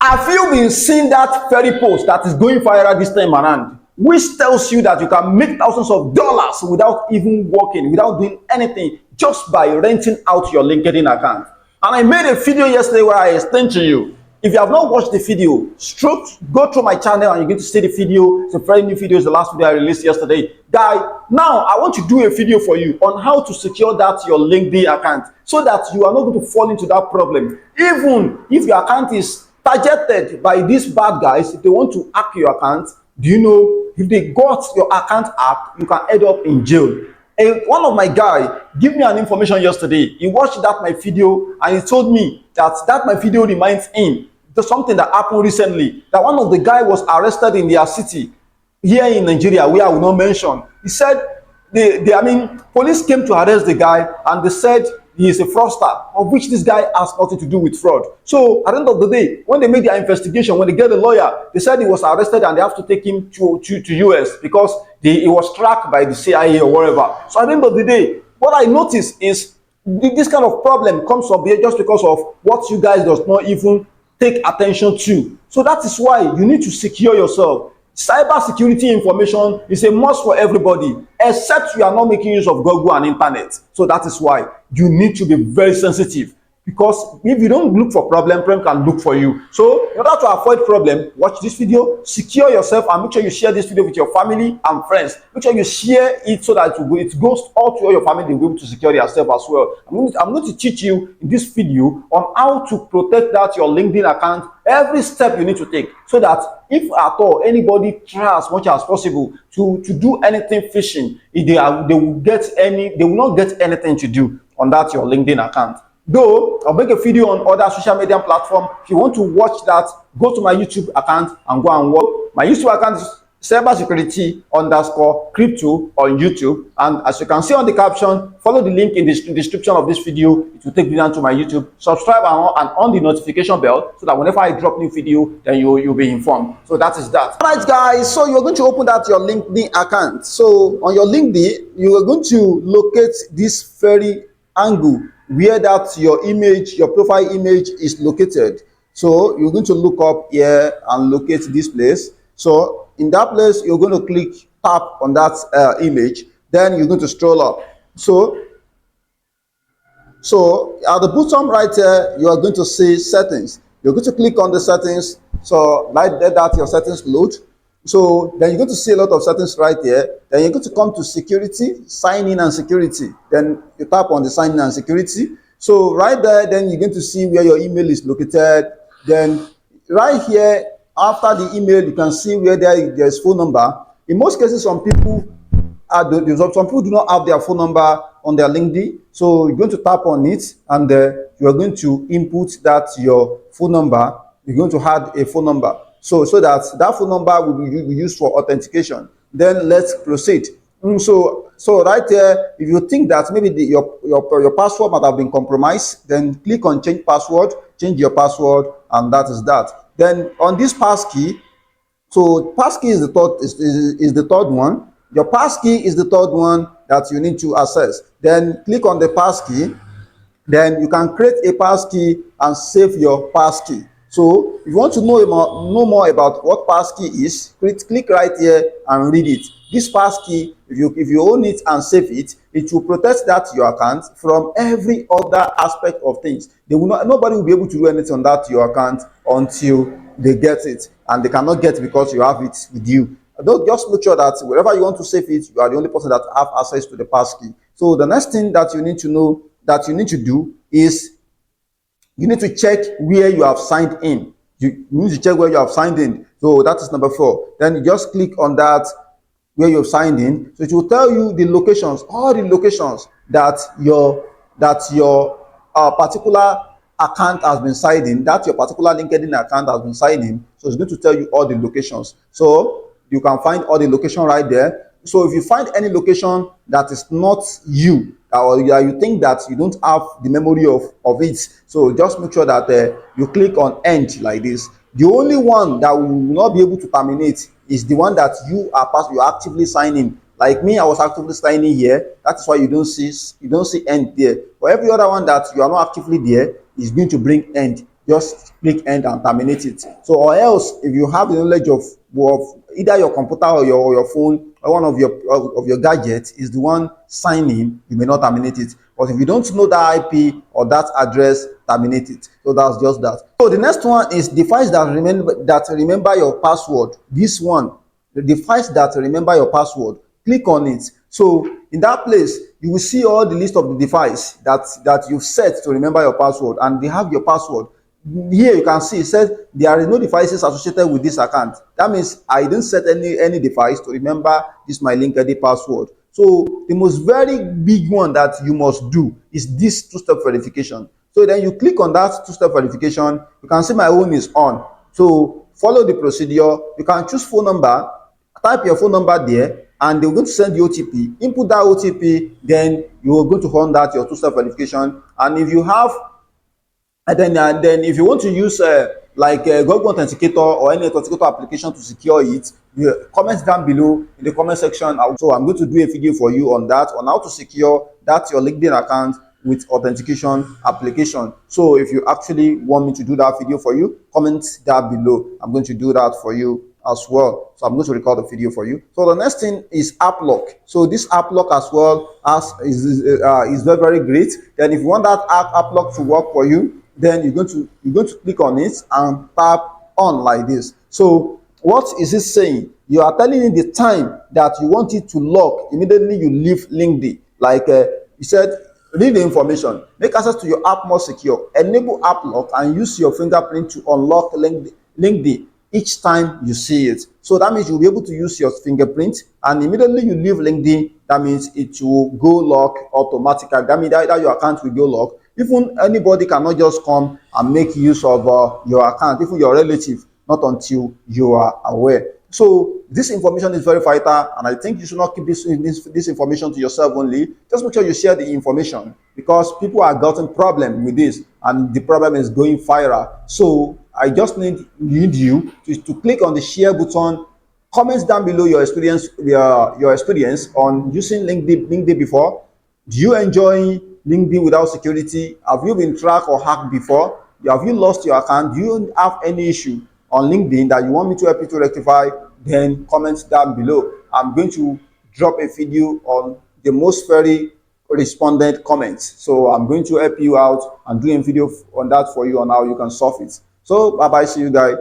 Have you been seeing that very post that is going viral this time around, which tells you that you can make thousands of dollars without even working, without doing anything, just by renting out your LinkedIn account? And I made a video yesterday where I explained to you. If you have not watched the video, go through my channel and you're going to see the video. It's a very new video. It's the last video I released yesterday. Guy, now I want to do a video for you on how to secure that your LinkedIn account so that you are not going to fall into that problem. Even if your account is targeted by these bad guys, if they want to hack your account, do you know, if they got your account hacked, you can end up in jail. And one of my guy give me an information yesterday. He watched that my video and he told me that my video reminds him to something that happened recently, that one of the guy was arrested in their city here in Nigeria, where I will not mention. He said police came to arrest the guy and they said he is a fraudster, of which this guy has nothing to do with fraud. So at the end of the day, when they made their investigation, when they get a lawyer, they said he was arrested and they have to take him to US because he was tracked by the CIA or whatever. So at the end of the day, what I noticed is this kind of problem comes up here just because of what you guys does not even take attention to. So that is why you need to secure yourself. Cybersecurity information is a must for everybody, except you are not making use of Google and internet. So that is why you need to be very sensitive, because if you don't look for problem can look for you. So in order to avoid problem, watch this video, secure yourself, and make sure you share this video with your family and friends. Make sure you share it so that it goes all to all your family. They'll be able to secure yourself as well. I'm going to teach you in this video on how to protect that your LinkedIn account, every step you need to take, so that if at all anybody tries as much as possible to do anything phishing, they will not get anything to do on that your LinkedIn account. Though I'll make a video on other social media platforms. If you want to watch that, go to my YouTube account and go and watch. My YouTube account is Cybersecurity _crypto on YouTube. And as you can see on the caption, follow the link in the description of this video. It will take you down to my YouTube. Subscribe and on the notification bell so that whenever I drop new video, then you'll be informed. So that is that. All right, guys. So you're going to open that your LinkedIn account. So on your LinkedIn, you are going to locate this very angle where that your image, your profile image is located. So you're going to look up here and locate this place. So in that place, you're going to tap on that image. Then you're going to scroll up. So at the bottom right here, you are going to see settings. You're going to click on the settings. So like that, your settings load. So then you're going to see a lot of settings right here. Then you're going to come to security, sign in and security. Then you tap on the sign in and security. So right there, then you're going to see where your email is located. Then right here, after the email, you can see where there's phone number. In most cases, some people do not have their phone number on their LinkedIn. So you're going to tap on it and you are going to input that your phone number. You're going to add a phone number. So that phone number will be used for authentication. Then let's proceed. So right there, if you think that maybe your password might have been compromised, then click on change password, change your password, and that is that. Then on this passkey, so passkey is the third one. Your passkey is the third one that you need to access. Then click on the passkey. Then you can create a passkey and save your passkey. So if you want to know more about what passkey is, click right here and read it. This passkey, if you own it and save it, it will protect that your account from every other aspect of things. Nobody will be able to do anything on that your account until they get it, and they cannot get it because you have it with you. Just make sure that wherever you want to save it, you are the only person that have access to the passkey. So the next thing that you need to know, that you need to do, is you need to check where you have signed in. You need to check where you have signed in. So that is number 4. Then you just click on that where you have signed in. So it will tell you the locations, all the locations that your particular account has been signed in, that your particular LinkedIn account has been signed in. So it's going to tell you all the locations. So you can find all the location right there. So if you find any location that is not you, or you think that you don't have the memory of it, so just make sure that you click on end like this. The only one that will not be able to terminate is the one that you are actively signing. Like me, I was actively signing here. That is why you don't see end there. For every other one that you are not actively there, is going to bring end. just click end and terminate it. So, or else, if you have the knowledge of either your computer or your phone or one of your gadgets is the one signing, you may not terminate it. But if you don't know that IP or that address, terminate it. So that's just that. So the next one is device that remember your password. This one, the device that remember your password. Click on it. So in that place, you will see all the list of the device that you've set to remember your password, and they have your password. Here you can see it says there are no devices associated with this account. That means I didn't set any device to remember this my LinkedIn password. So the most very big one that you must do is this two-step verification. So then you click on that two-step verification. You can see my own is on. So follow the procedure. You can choose phone number, type your phone number there, and they're going to send the OTP. Input that OTP, then you're going to run that your two-step verification. And if you have then if you want to use like Google Authenticator or any authenticator application to secure it, you comment down below in the comment section. So I'm going to do a video for you on that, on how to secure that your LinkedIn account with authentication application. So if you actually want me to do that video for you, comment down below. I'm going to do that for you as well. So I'm going to record the video for you. So the next thing is app lock. So this app lock as well is very, very great. Then if you want that app lock to work for you, then you're going to click on it and tap on like this. So what is it saying? You are telling it the time that you want it to lock. Immediately you leave LinkedIn. Like you said, read the information. Make access to your app more secure. Enable app lock and use your fingerprint to unlock LinkedIn each time you see it. So that means you'll be able to use your fingerprint, and immediately you leave LinkedIn, that means it will go lock automatically. That means that your account will go lock. Even anybody cannot just come and make use of your account, even your relative, not until you are aware. So this information is very vital, and I think you should not keep this information to yourself only. Just make sure you share the information, because people are getting problem with this, and the problem is going viral. So I just need you to click on the share button. Comment down below your experience on using LinkedIn before. Do you enjoy LinkedIn without security? Have you been tracked or hacked before? Have you lost your account? Do you have any issue on LinkedIn that you want me to help you to rectify? Then comment down below. I'm going to drop a video on the most very responded comments. So I'm going to help you out and do a video on that for you on how you can solve it. So bye bye, see you guys.